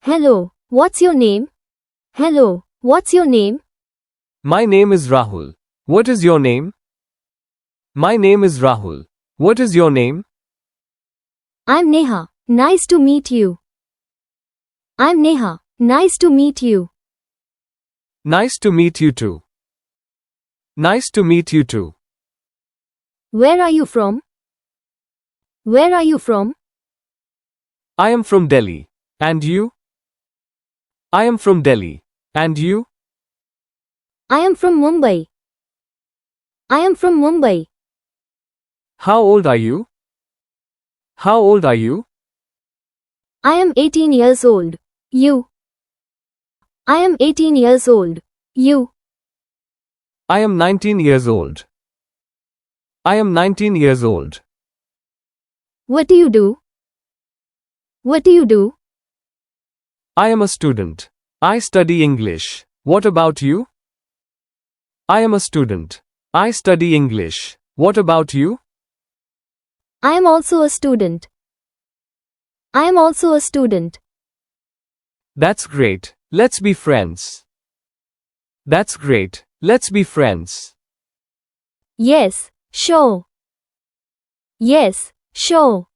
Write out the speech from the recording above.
Hello, what's your name? Hello, what's your name? My name is Rahul. What is your name? My name is Rahul. What is your name? I'm Neha. Nice to meet you. I'm Neha. Nice to meet you. Nice to meet you too. Nice to meet you too. Where are you from? Where are you from? I am from Delhi. And you? I am from Delhi. And you? I am from Mumbai. I am from Mumbai. How old are you? How old are you? I am 18 years old. You? I am 18 years old. You? I am 19 years old. I am 19 years old. What do you do? What do you do? I am a student. I study English. What about you? I am a student. I study English. What about you? I am also a student. I am also a student. That's great. Let's be friends. That's great. Let's be friends. Yes, sure. Yes, sure.